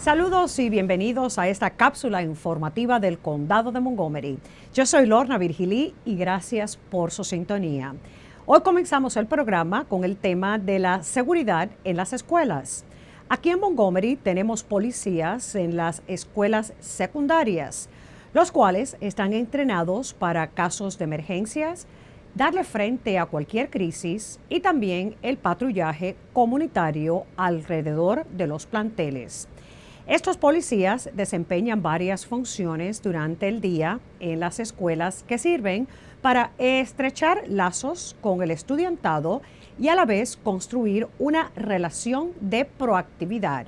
Saludos y bienvenidos a esta cápsula informativa del Condado de Montgomery. Yo soy Lorna Virgilí y gracias por su sintonía. Hoy comenzamos el programa con el tema de la seguridad en las escuelas. Aquí en Montgomery tenemos policías en las escuelas secundarias, los cuales están entrenados para casos de emergencias, darle frente a cualquier crisis y también el patrullaje comunitario alrededor de los planteles. Estos policías desempeñan varias funciones durante el día en las escuelas que sirven para estrechar lazos con el estudiantado y a la vez construir una relación de proactividad.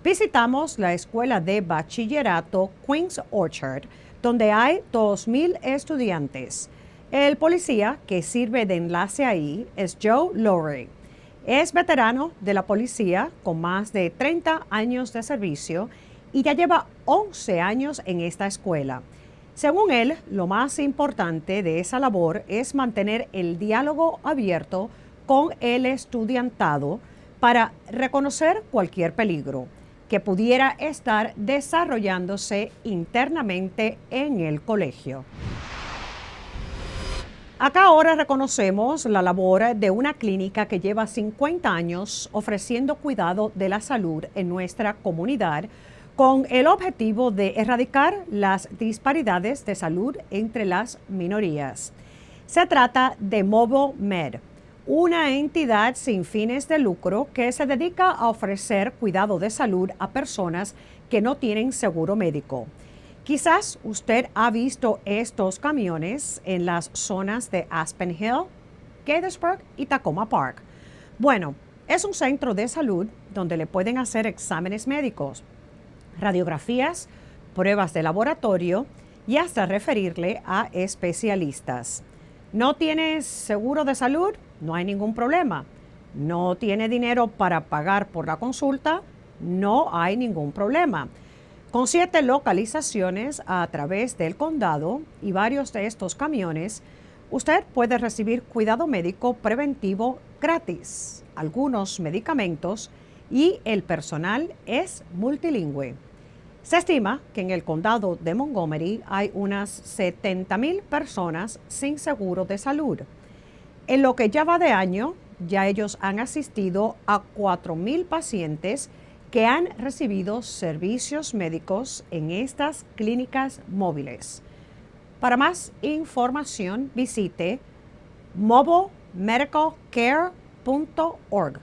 Visitamos la escuela de bachillerato Queen's Orchard, donde hay 2,000 estudiantes. El policía que sirve de enlace ahí es Joe Lowry. Es veterano de la policía con más de 30 años de servicio y ya lleva 11 años en esta escuela. Según él, lo más importante de esa labor es mantener el diálogo abierto con el estudiantado para reconocer cualquier peligro que pudiera estar desarrollándose internamente en el colegio. Acá ahora reconocemos la labor de una clínica que lleva 50 años ofreciendo cuidado de la salud en nuestra comunidad con el objetivo de erradicar las disparidades de salud entre las minorías. Se trata de Mobile Med, una entidad sin fines de lucro que se dedica a ofrecer cuidado de salud a personas que no tienen seguro médico. Quizás usted ha visto estos camiones en las zonas de Aspen Hill, Gaithersburg y Tacoma Park. Bueno, es un centro de salud donde le pueden hacer exámenes médicos, radiografías, pruebas de laboratorio y hasta referirle a especialistas. ¿No tiene seguro de salud? No hay ningún problema. ¿No tiene dinero para pagar por la consulta? No hay ningún problema. Con 7 localizaciones a través del condado y varios de estos camiones, usted puede recibir cuidado médico preventivo gratis, algunos medicamentos y el personal es multilingüe. Se estima que en el condado de Montgomery hay unas 70,000 personas sin seguro de salud. En lo que ya va de año, ya ellos han asistido a 4,000 pacientes que han recibido servicios médicos en estas clínicas móviles. Para más información, visite mobilemedicalcare.org.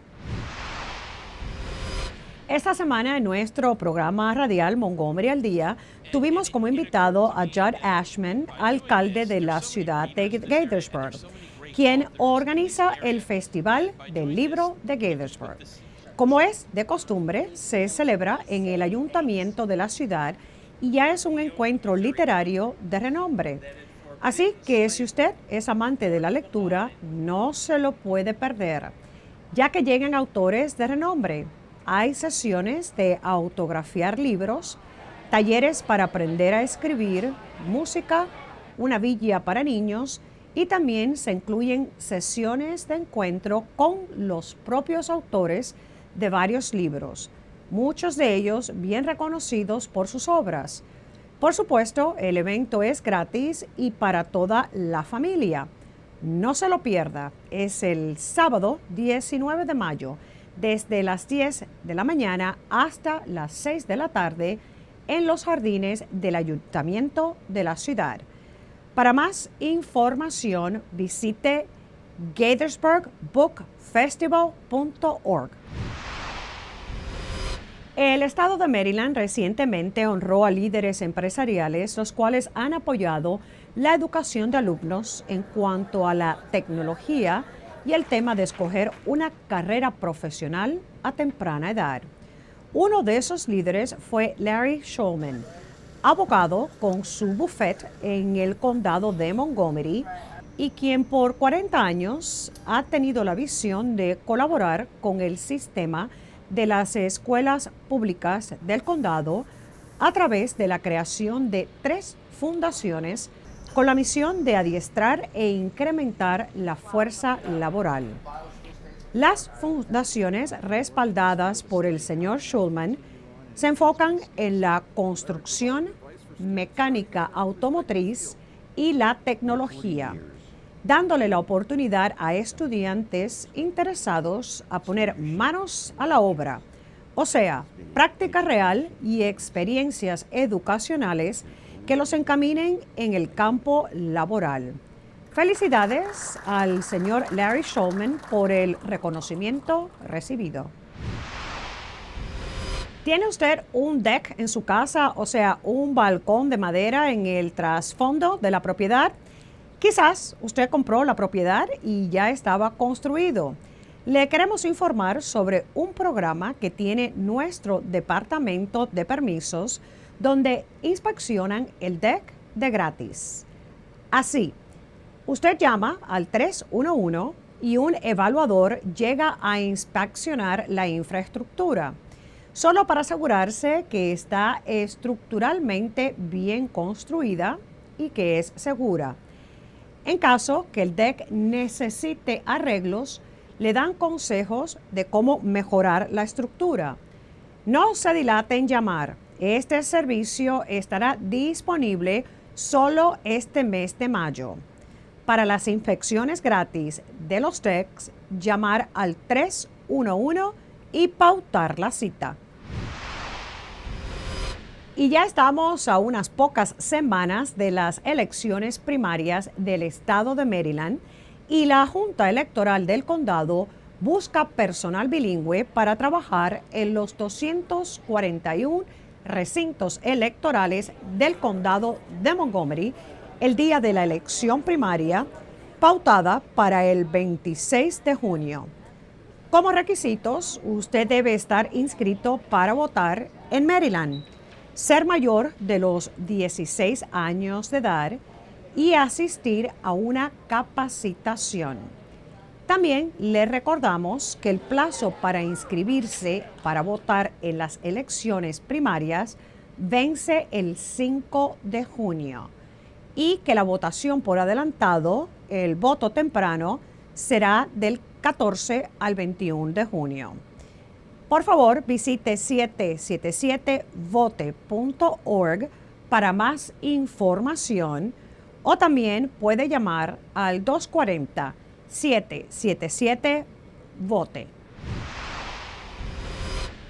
Esta semana en nuestro programa radial Montgomery al Día, tuvimos como invitado a Judd Ashman, alcalde de la ciudad de Gaithersburg, quien organiza el Festival del Libro de Gaithersburg. Como es de costumbre, se celebra en el ayuntamiento de la ciudad y ya es un encuentro literario de renombre. Así que si usted es amante de la lectura, no se lo puede perder, ya que llegan autores de renombre. Hay sesiones de autografiar libros, talleres para aprender a escribir, música, una villa para niños y también se incluyen sesiones de encuentro con los propios autores de varios libros, muchos de ellos bien reconocidos por sus obras. Por supuesto, el evento es gratis y para toda la familia. No se lo pierda, es el sábado 19 de mayo, desde las 10 de la mañana hasta las 6 de la tarde en los jardines del ayuntamiento de la ciudad. Para más información, visite gaithersburgbookfestival.org. El estado de Maryland recientemente honró a líderes empresariales los cuales han apoyado la educación de alumnos en cuanto a la tecnología y el tema de escoger una carrera profesional a temprana edad. Uno de esos líderes fue Larry Shulman, abogado con su bufete en el condado de Montgomery y quien por 40 años ha tenido la visión de colaborar con el sistema de las escuelas públicas del condado a través de la creación de 3 fundaciones con la misión de adiestrar e incrementar la fuerza laboral. Las fundaciones respaldadas por el señor Shulman Se enfocan en la construcción, mecánica automotriz y la tecnología, dándole la oportunidad a estudiantes interesados a poner manos a la obra, o sea, práctica real y experiencias educacionales que los encaminen en el campo laboral. Felicidades al señor Larry Shulman por el reconocimiento recibido. ¿Tiene usted un deck en su casa, o sea, un balcón de madera en el trasfondo de la propiedad? Quizás usted compró la propiedad y ya estaba construido. Le queremos informar sobre un programa que tiene nuestro departamento de permisos donde inspeccionan el deck de gratis. Así, usted llama al 311 y un evaluador llega a inspeccionar la infraestructura, solo para asegurarse que está estructuralmente bien construida y que es segura. En caso que el deck necesite arreglos, le dan consejos de cómo mejorar la estructura. No se dilate en llamar. Este servicio estará disponible solo este mes de mayo. Para las inspecciones gratis de los decks, llamar al 311 y pautar la cita. Y ya estamos a unas pocas semanas de las elecciones primarias del estado de Maryland y la Junta Electoral del Condado busca personal bilingüe para trabajar en los 241 recintos electorales del Condado de Montgomery el día de la elección primaria, pautada para el 26 de junio. Como requisitos, usted debe estar inscrito para votar en Maryland, ser mayor de los 16 años de edad y asistir a una capacitación. También le recordamos que el plazo para inscribirse para votar en las elecciones primarias vence el 5 de junio y que la votación por adelantado, el voto temprano, será del 14 al 21 de junio. Por favor, visite 777vote.org para más información o también puede llamar al 240-777-VOTE.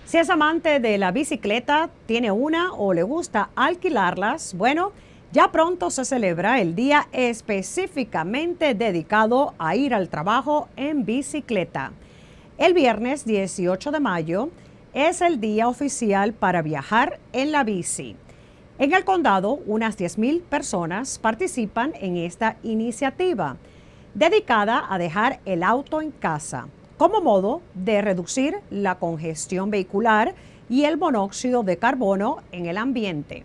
Si es amante de la bicicleta, tiene una o le gusta alquilarlas, bueno, ya pronto se celebra el día específicamente dedicado a ir al trabajo en bicicleta. El viernes 18 de mayo es el día oficial para viajar en la bici. En el condado, unas 10,000 personas participan en esta iniciativa, dedicada a dejar el auto en casa, como modo de reducir la congestión vehicular y el monóxido de carbono en el ambiente.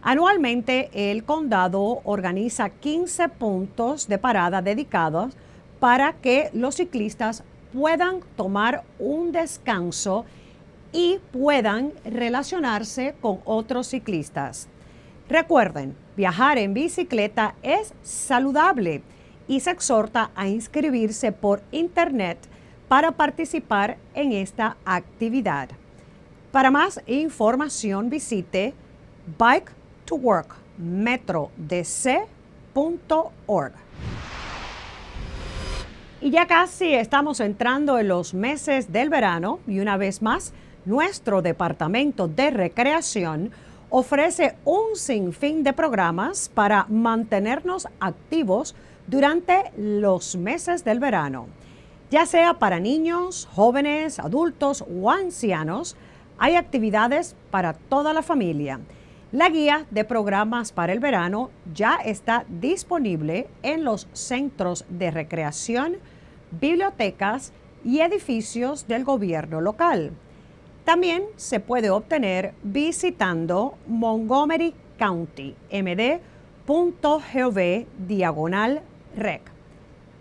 Anualmente, el condado organiza 15 puntos de parada dedicados para que los ciclistas puedan tomar un descanso y puedan relacionarse con otros ciclistas. Recuerden, viajar en bicicleta es saludable y se exhorta a inscribirse por internet para participar en esta actividad. Para más información visite bike2work.metrodc.org. Y ya casi estamos entrando en los meses del verano y una vez más, nuestro Departamento de Recreación ofrece un sinfín de programas para mantenernos activos durante los meses del verano. Ya sea para niños, jóvenes, adultos o ancianos, hay actividades para toda la familia. La guía de programas para el verano ya está disponible en los centros de recreación, bibliotecas y edificios del gobierno local. También se puede obtener visitando Montgomery County, md.gov/rec.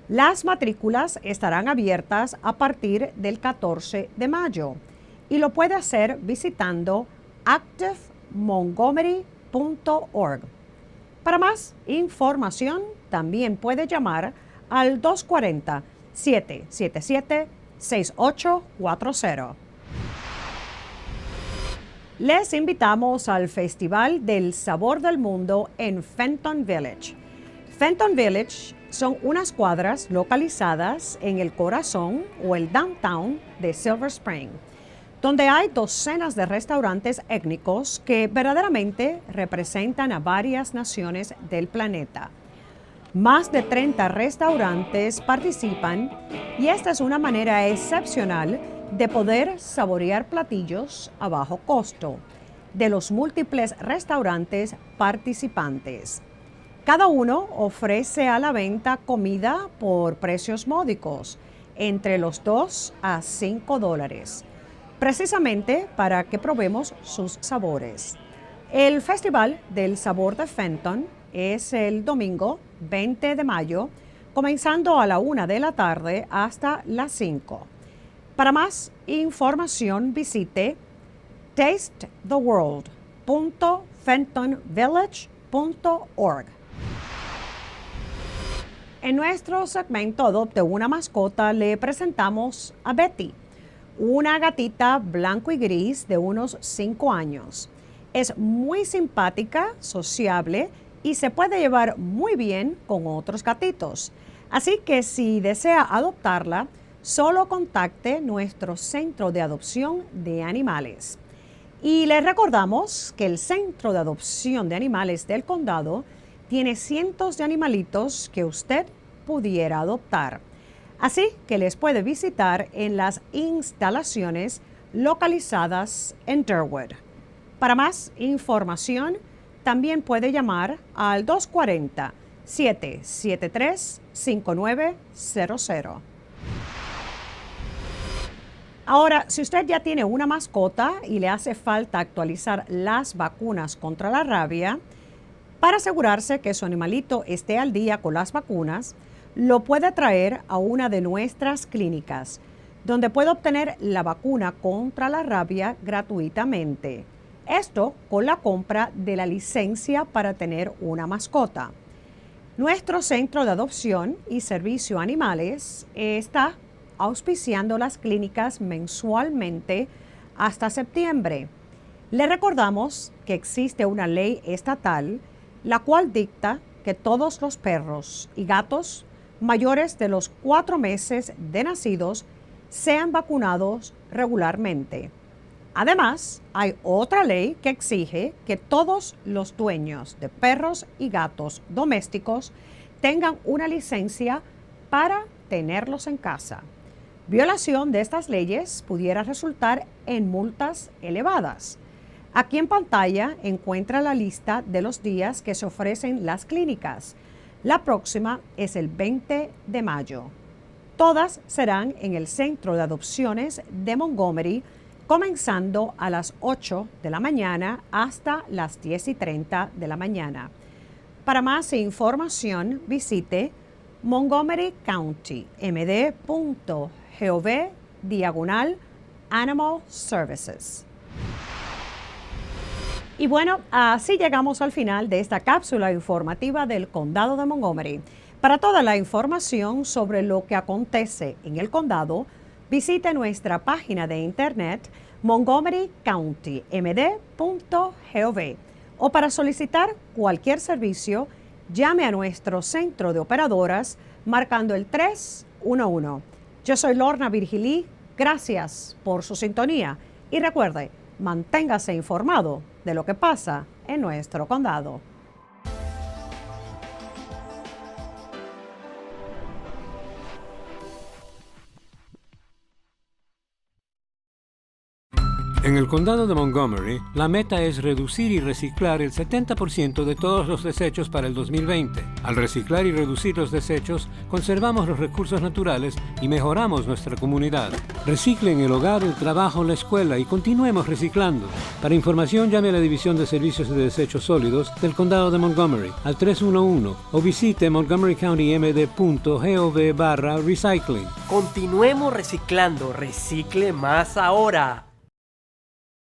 Las matrículas estarán abiertas a partir del 14 de mayo y lo puede hacer visitando activemontgomery.org. Para más información, también puede llamar al 240-777-6840. Les invitamos al Festival del Sabor del Mundo en Fenton Village. Fenton Village son unas cuadras localizadas en el corazón o el downtown de Silver Spring, donde hay docenas de restaurantes étnicos que verdaderamente representan a varias naciones del planeta. Más de 30 restaurantes participan y esta es una manera excepcional de poder saborear platillos a bajo costo de los múltiples restaurantes participantes. Cada uno ofrece a la venta comida por precios módicos, entre los $2 a $5, precisamente para que probemos sus sabores. El Festival del Sabor de Fenton es el domingo 20 de mayo, comenzando a la 1 de la tarde hasta las 5. Para más información visite tastetheworld.fentonvillage.org. En nuestro segmento Adopte una mascota le presentamos a Betty, una gatita blanco y gris de unos 5 años. Es muy simpática, sociable y se puede llevar muy bien con otros gatitos. Así que si desea adoptarla, solo contacte nuestro centro de adopción de animales. Y les recordamos que el Centro de Adopción de Animales del Condado tiene cientos de animalitos que usted pudiera adoptar. Así que les puede visitar en las instalaciones localizadas en Durwood. Para más información, también puede llamar al 240-773-5900. Ahora, si usted ya tiene una mascota y le hace falta actualizar las vacunas contra la rabia, para asegurarse que su animalito esté al día con las vacunas, lo puede traer a una de nuestras clínicas, donde puede obtener la vacuna contra la rabia gratuitamente. Esto con la compra de la licencia para tener una mascota. Nuestro centro de adopción y servicio a animales está auspiciando las clínicas mensualmente hasta septiembre. Le recordamos que existe una ley estatal la cual dicta que todos los perros y gatos mayores de los 4 meses de nacidos sean vacunados regularmente. Además, hay otra ley que exige que todos los dueños de perros y gatos domésticos tengan una licencia para tenerlos en casa. Violación de estas leyes pudiera resultar en multas elevadas. Aquí en pantalla encuentra la lista de los días que se ofrecen las clínicas. La próxima es el 20 de mayo. Todas serán en el Centro de Adopciones de Montgomery, comenzando a las 8 de la mañana hasta las 10:30 de la mañana. Para más información, visite montgomerykountymd.gov/Animal Services. Y bueno, así llegamos al final de esta cápsula informativa del Condado de Montgomery. Para toda la información sobre lo que acontece en el condado, visite nuestra página de internet montgomerykountymd.gov o para solicitar cualquier servicio, llame a nuestro centro de operadoras marcando el 311. Yo soy Lorna Virgilí, gracias por su sintonía y recuerde, manténgase informado de lo que pasa en nuestro condado. En el condado de Montgomery, la meta es reducir y reciclar el 70% de todos los desechos para el 2020. Al reciclar y reducir los desechos, conservamos los recursos naturales y mejoramos nuestra comunidad. Recicle en el hogar, el trabajo, la escuela y continuemos reciclando. Para información, llame a la División de Servicios de Desechos Sólidos del condado de Montgomery al 311 o visite montgomerykountymd.gov/recycling. Continuemos reciclando, recicle más ahora.